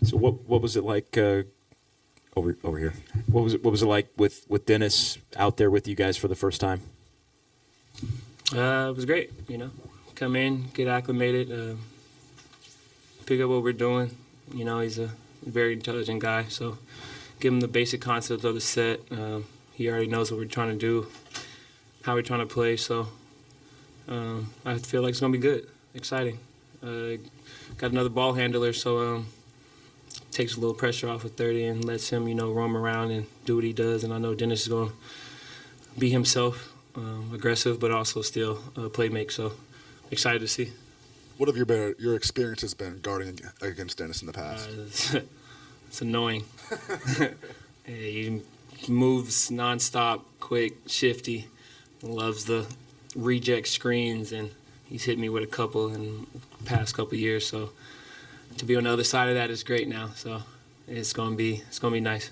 So what was it like over here? What was it like with Dennis out there with you guys for the first time? It was great. Come in, get acclimated, pick up what we're doing. He's a very intelligent guy, so give him the basic concepts of the set. He already knows what we're trying to do, how we're trying to play. So I feel like it's gonna be good, exciting. Got another ball handler, so takes a little pressure off of 30 and lets him, roam around and do what he does. And I know Dennis is going to be himself, aggressive, but also still play make. So excited to see. What have your experiences been guarding against Dennis in the past? It's annoying. He moves nonstop, quick, shifty, loves the reject screens, and he's hit me with a couple in the past couple years. So to be on the other side of that is great now. So it's gonna be nice.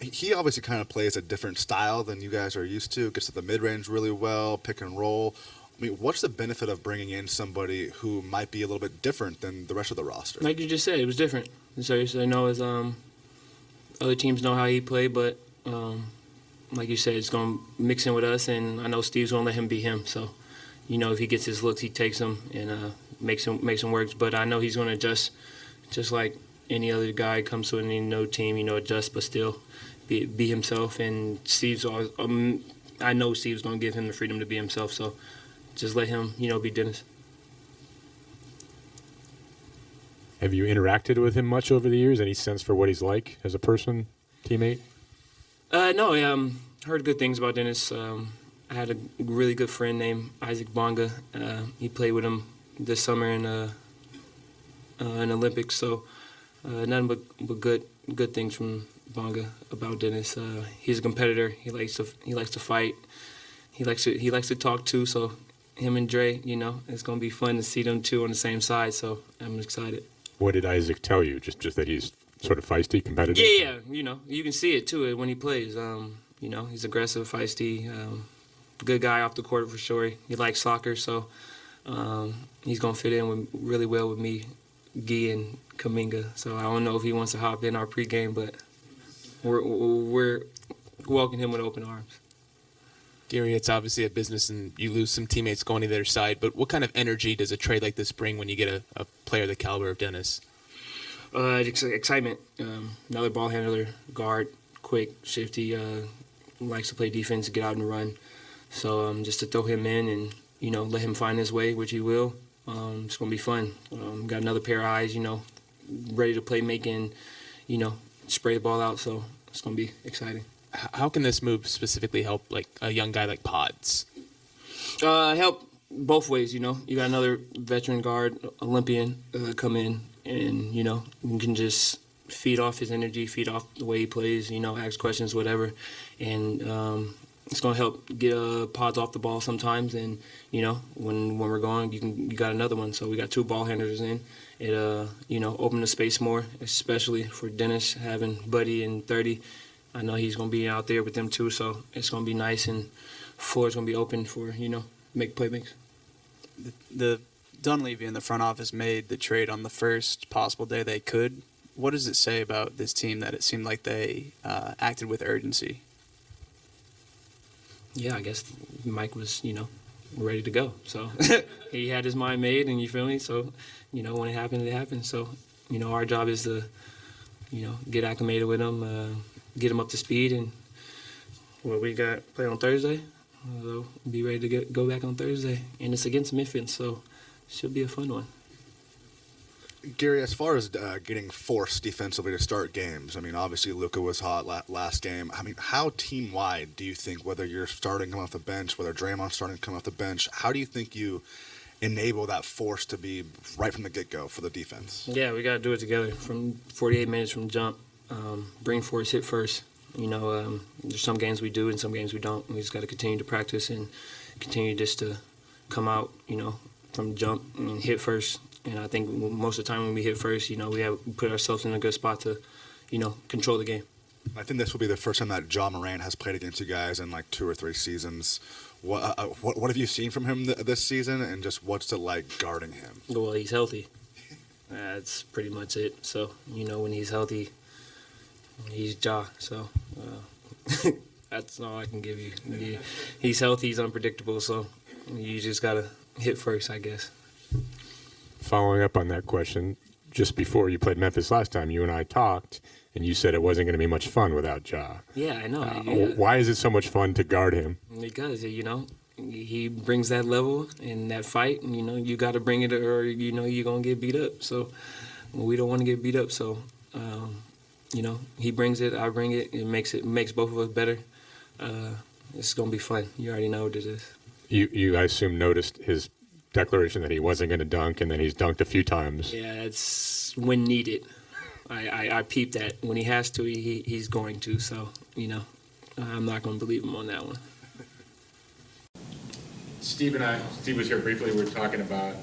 He obviously kind of plays a different style than you guys are used to. Gets to the mid-range really well, pick and roll. I mean, what's the benefit of bringing in somebody who might be a little bit different than the rest of the roster? Like you just said, it was different. So I know as other teams know how he played, but like you said, it's gonna mix in with us, and I know Steve's gonna let him be him. So if he gets his looks, he takes them and makes them work. But I know he's gonna adjust, just like any other guy comes to any team, adjust, but still be himself. And Steve's always, I know Steve's gonna give him the freedom to be himself. So just let him, be Dennis. Have you interacted with him much over the years? Any sense for what he's like as a person, teammate? No, I heard good things about Dennis. I had a really good friend named Isaac Bonga. He played with him this summer in Olympics. So nothing but good things from Bonga about Dennis. He's a competitor. He likes to fight. He likes to talk too. So him and Dre, it's gonna be fun to see them two on the same side. So I'm excited. What did Isaac tell you? Just that he's sort of feisty, competitive? Yeah. You can see it too when he plays. He's aggressive, feisty, good guy off the court for sure. He likes soccer, so he's gonna fit in really well with me, Gui and Kuminga. So I don't know if he wants to hop in our pregame, but we're welcoming him with open arms. Gary, it's obviously a business and you lose some teammates going to the other side, but what kind of energy does a trade like this bring when you get a player the caliber of Dennis? Excitement. Another ball handler, guard, quick, shifty, likes to play defense, get out and run. So just to throw him in and, let him find his way, which he will, it's going to be fun. Got another pair of eyes, ready to play making, spray the ball out, so it's going to be exciting. How can this move specifically help like a young guy like Podz? Help both ways, You got another veteran guard, Olympian, come in, and, you can just feed off his energy, feed off the way he plays, ask questions, whatever. And it's going to help get Podz off the ball sometimes. And, when we're going, you got another one. So we got two ball handlers in. It, opened the space more, especially for Dennis having Buddy and 30. I know he's going to be out there with them too, so it's going to be nice, and floor's going to be open for, make play makes. The Dunleavy and the front office made the trade on the first possible day they could. What does it say about this team that it seemed like they acted with urgency? Yeah, I guess Mike was, ready to go. So he had his mind made, and you feel me? So, when it happened, it happened. So, our job is to, get acclimated with him, get him up to speed, and we got play on Thursday. We'll be ready to go back on Thursday, and it's against Memphis, so it should be a fun one. Gary, as far as getting forced defensively to start games, I mean, obviously Luka was hot last game. I mean, how team-wide do you think, whether you're starting coming off the bench, whether Draymond's starting to come off the bench, how do you think you enable that force to be right from the get-go for the defense? Yeah, we got to do it together from 48 minutes from jump. Bring force, hit first. There's some games we do and some games we don't. We just got to continue to practice and continue just to come out, from jump and hit first. And I think most of the time when we hit first, we put ourselves in a good spot to, control the game. I think this will be the first time that Ja Morant has played against you guys in like 2 or 3 seasons. What have you seen from him this season, and just what's it like guarding him? Well, he's healthy. That's pretty much it. So, when he's healthy, he's Ja. So, that's all I can give you. He's healthy, he's unpredictable, so you just got to hit first, I guess. Following up on that question, just before you played Memphis last time, you and I talked, and you said it wasn't going to be much fun without Ja. Yeah, I know. Why is it so much fun to guard him? Because, he brings that level in that fight, and, you got to bring it or, you're going to get beat up. So we don't want to get beat up. So, he brings it, I bring it. It makes both of us better. It's going to be fun. You already know what it is. You, I assume, noticed his declaration that he wasn't going to dunk, and then he's dunked a few times. Yeah, it's when needed. I peeped that. When he has to, he's going to. So, I'm not going to believe him on that one. Steve was here briefly. We were talking about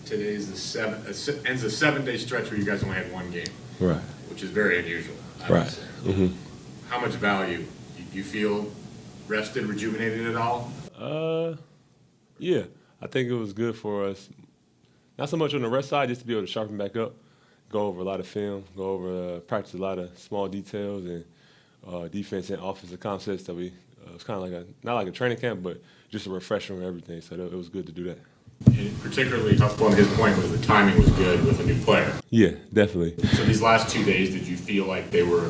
today's ends a 7-day stretch where you guys only had one game. Right. Which is very unusual. I would say. Mm-hmm. How much value? Do you feel rested, rejuvenated at all? Yeah. I think it was good for us. Not so much on the rest side, just to be able to sharpen back up, go over a lot of film, practice a lot of small details and defense and offensive concepts that it was kind of like not like a training camp, but just a refresher on everything. So it was good to do that. And particularly, one of his point was the timing was good with a new player. Yeah, definitely. So these last 2 days, did you feel like they were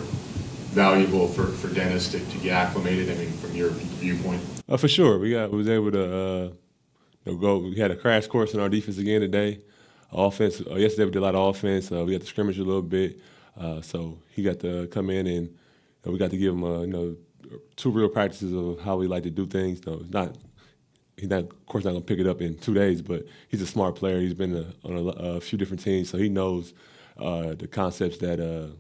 valuable for Dennis to get acclimated? I mean, from your viewpoint? For sure. We was able to go. We had a crash course in our defense again today. Offense. Yesterday we did a lot of offense. We got to scrimmage a little bit. So he got to come in and we got to give him 2 real practices of how we like to do things. He's not, of course, not going to pick it up in 2 days, but he's a smart player. He's been on a few different teams, so he knows the concepts that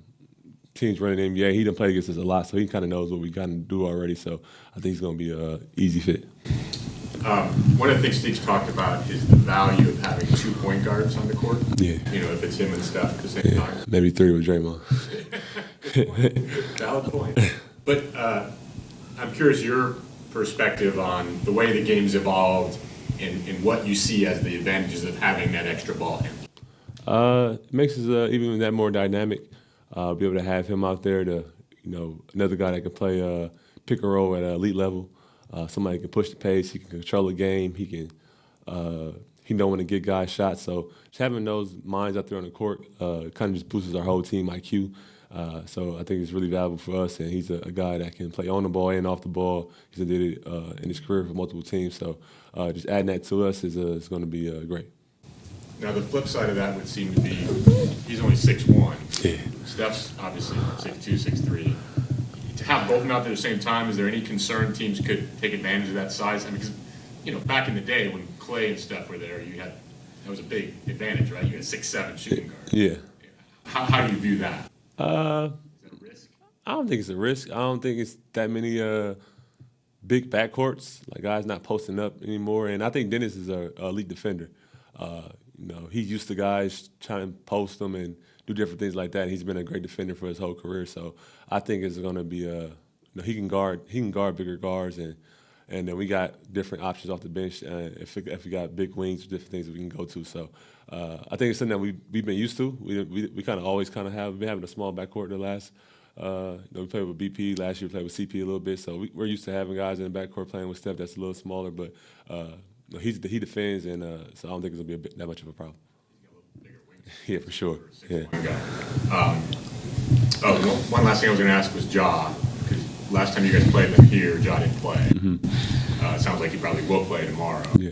teams running in the NBA. He done played against us a lot, so he kind of knows what we got to do already. So I think he's going to be an easy fit. One of the things Steve's talked about is the value of having 2 point guards on the court. Yeah. If it's him and Steph at the same time. Maybe 3 with Draymond. Valid point. But I'm curious your perspective on the way the game's evolved and what you see as the advantages of having that extra ball handle. It makes us even that more dynamic. Be able to have him out there to, another guy that can play pick and roll at an elite level. Somebody can push the pace. He can control the game. He know when to get guys shots. So just having those minds out there on the court kind of just boosts our whole team IQ. So I think it's really valuable for us, and he's a guy that can play on the ball and off the ball. He's did it in his career for multiple teams. So just adding that to us is going to be great. Now the flip side of that would seem to be he's only 6'1". Yeah. Steph's obviously 6'2", 6'3". To have both of them out there at the same time, is there any concern teams could take advantage of that size? I mean, because back in the day when Clay and Steph were there, that was a big advantage, right? You had 6'7" shooting guard. Yeah. How do you view that? Is that a risk? I don't think it's a risk. I don't think it's that many big backcourts. Like guys not posting up anymore. And I think Dennis is an elite defender. He's used to guys trying to post them and do different things like that. He's been a great defender for his whole career. So I think it's going to be he can guard bigger guards and then we got different options off the bench. If we got big wings, different things that we can go to. So I think it's something that we've been used to. We kind of always kind of have been having a small backcourt the last. We played with BP last year. We played with CP a little bit. So we're used to having guys in the backcourt playing with Steph that's a little smaller. But he defends, and so I don't think it's gonna be that much of a problem. Yeah, for sure. Yeah. One last thing I was going to ask was Ja, because last time you guys played them here, Ja didn't play. Mm-hmm. It sounds like he probably will play tomorrow. Yeah.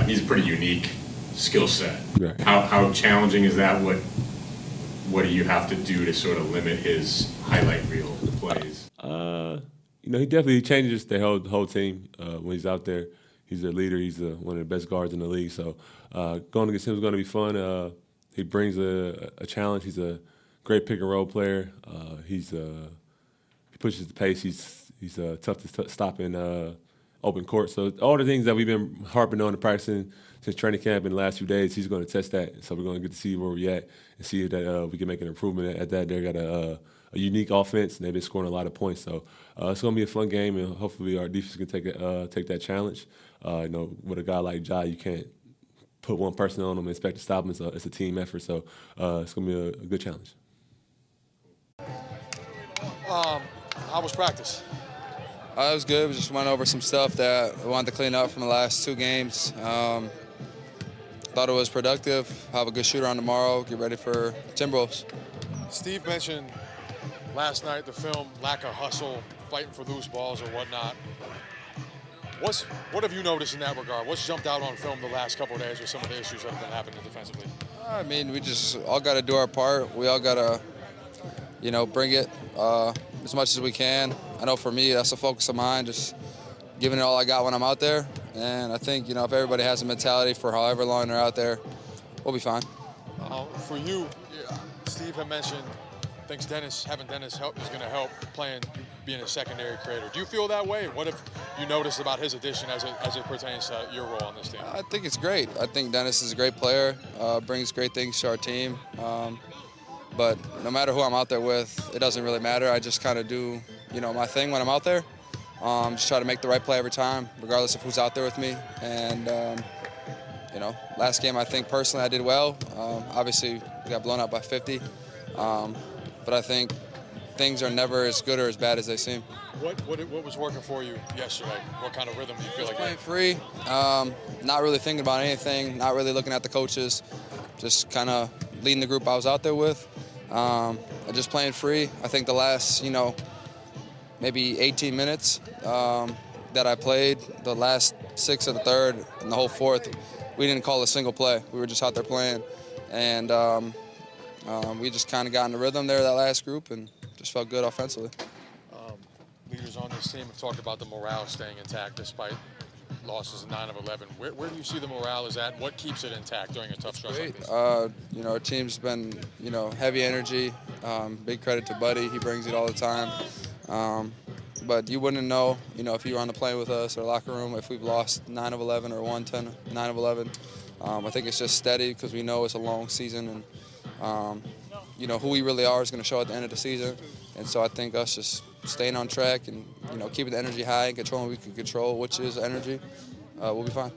He's a pretty unique skill set. Right. How challenging is that? What do you have to do to sort of limit his highlight reel plays? He definitely changes the whole team when he's out there. He's their leader. He's one of the best guards in the league. So going against him is going to be fun. He brings a challenge. He's a great pick and roll player. He pushes the pace. He's tough to stop in open court. So all the things that we've been harping on and practicing since training camp in the last few days, he's going to test that. So we're going to get to see where we're at and see if that we can make an improvement at that. They got a unique offense, and they've been scoring a lot of points. So it's going to be a fun game, and hopefully our defense can take that challenge. With a guy like Ja, you can't put one person on them and expect to stop them. It's a team effort, so it's going to be a good challenge. How was practice? It was good. We just went over some stuff that we wanted to clean up from the last 2 games. Thought it was productive. Have a good shooter on tomorrow. Get ready for Timberwolves. Steve mentioned last night the film, lack of hustle, fighting for loose balls or whatnot. What have you noticed in that regard? What's jumped out on film the last couple of days with some of the issues that have been happening defensively? I mean, we just all got to do our part. We all got to, bring it as much as we can. I know for me, that's the focus of mine, just giving it all I got when I'm out there. And I think, if everybody has a mentality for however long they're out there, we'll be fine. For you, Steve had mentioned thinks having Dennis help is going to help being a secondary creator. Do you feel that way? What have you noticed about his addition as it pertains to your role on this team? I think it's great. I think Dennis is a great player, brings great things to our team. But no matter who I'm out there with, it doesn't really matter. I just kind of do, my thing when I'm out there. Just try to make the right play every time, regardless of who's out there with me. And, last game I think personally I did well. Obviously, we got blown out by 50. But I think things are never as good or as bad as they seem. What was working for you yesterday? What kind of rhythm do you feel like? Playing free, not really thinking about anything, not really looking at the coaches, just kind of leading the group I was out there with. Just playing free. I think the last, maybe 18 minutes that I played, the last 6 of the third and the whole fourth, we didn't call a single play. We were just out there playing. And we just kind of got in the rhythm there, that last group, and just felt good offensively. Leaders on this team have talked about the morale staying intact despite losses 9 of 11. Where do you see the morale is at? What keeps it intact during a tough stretch like this? Our team's been, heavy energy. Big credit to Buddy. He brings it all the time. But you wouldn't know, if you were on the plane with us or locker room, if we've lost 9 of 11 or won 9 of 11. I think it's just steady because we know it's a long season, and who we really are is going to show at the end of the season. And so I think us just staying on track and keeping the energy high and controlling what we can control, which is energy, we'll be fine.